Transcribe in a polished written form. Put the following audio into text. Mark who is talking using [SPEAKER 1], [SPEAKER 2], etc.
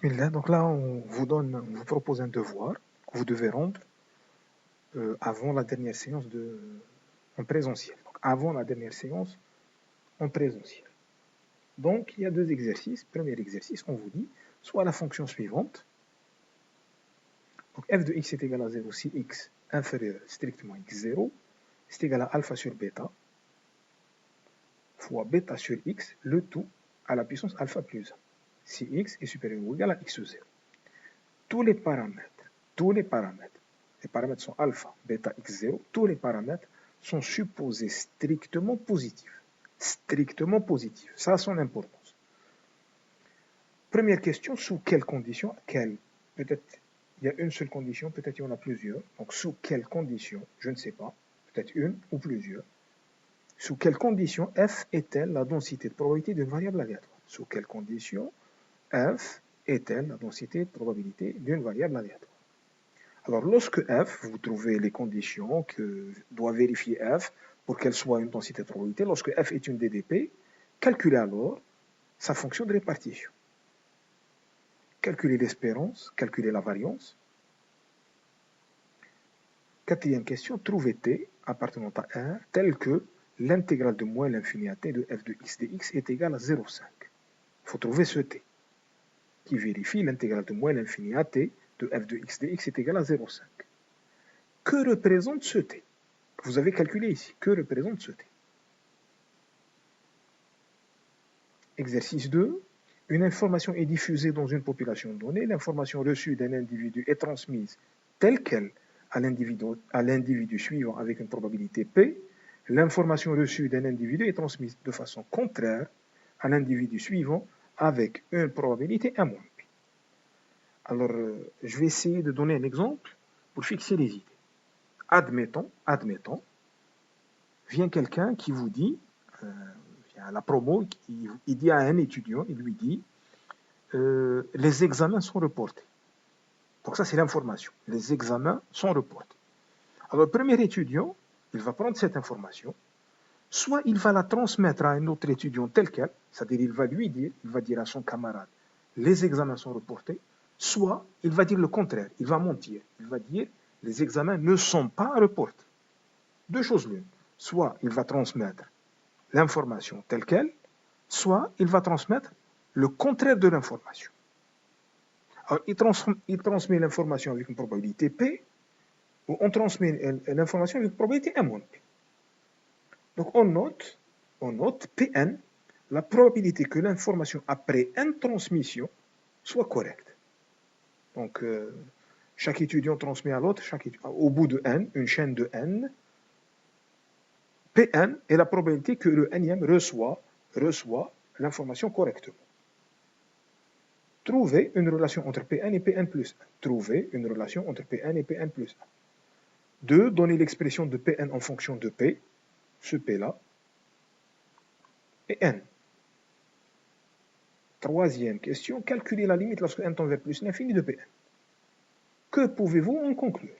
[SPEAKER 1] Bismillah. Donc là, on vous propose un devoir que vous devez rendre avant la dernière séance en présentiel. Donc, avant la dernière séance en présentiel. Donc, il y a deux exercices. Premier exercice, on vous dit soit la fonction suivante. Donc, f de x est égal à 0 si x inférieur strictement x0, c'est égal à alpha sur bêta fois bêta sur x, le tout à la puissance alpha plus 1. Si x est supérieur ou égal à x0. Tous les paramètres sont alpha, bêta, x0, tous les paramètres sont supposés strictement positifs. Strictement positifs. Ça a son importance. Première question, sous quelles conditions? Peut-être il y a une seule condition, peut-être il y en a plusieurs. Donc sous quelles conditions? Je ne sais pas. Peut-être une ou plusieurs. Sous quelles conditions f est-elle la densité de probabilité d'une variable aléatoire? Sous quelles conditions f est-elle la densité de probabilité d'une variable aléatoire? Alors, lorsque f, vous trouvez les conditions que doit vérifier f pour qu'elle soit une densité de probabilité, lorsque f est une DDP, calculez alors sa fonction de répartition. Calculez l'espérance, calculez la variance. Quatrième question, trouvez t appartenant à R tel que l'intégrale de moins l'infini à t de f de x dx est égale à 0,5. Il faut trouver ce t qui vérifie l'intégrale de moins l'infini à t de f de x dx est égale à 0,5. Que représente ce t que vous avez calculé ici? Que représente ce t? Exercice 2. Une information est diffusée dans une population donnée. L'information reçue d'un individu est transmise telle qu'elle à l'individu suivant avec une probabilité P. L'information reçue d'un individu est transmise de façon contraire à l'individu suivant avec une probabilité A-P. Alors, je vais essayer de donner un exemple pour fixer les idées. Admettons, vient quelqu'un qui vous dit, à la promo, il dit à un étudiant, il lui dit, les examens sont reportés. Donc ça, c'est l'information. Les examens sont reportés. Alors, le premier étudiant, il va prendre cette information, soit il va la transmettre à un autre étudiant tel quel, c'est-à-dire il va dire à son camarade, les examens sont reportés, soit il va dire le contraire, il va mentir, il va dire, les examens ne sont pas reportés. Deux choses l'une. Soit il va transmettre l'information telle quelle, soit il va transmettre le contraire de l'information. Alors, il transmet l'information avec une probabilité P, ou on transmet l'information avec une probabilité M-P. Donc, on note Pn, la probabilité que l'information après N transmission soit correcte. Donc, chaque étudiant transmet à l'autre, au bout de N, une chaîne de N, Pn est la probabilité que le Nième reçoit l'information correctement. Trouver une relation entre Pn et Pn plus 1. Trouver une relation entre Pn et Pn plus 1. 2. Donner l'expression de Pn en fonction de P, ce P-là, et N. Troisième question, calculer la limite lorsque n tend vers plus l'infini de Pn. Que pouvez-vous en conclure?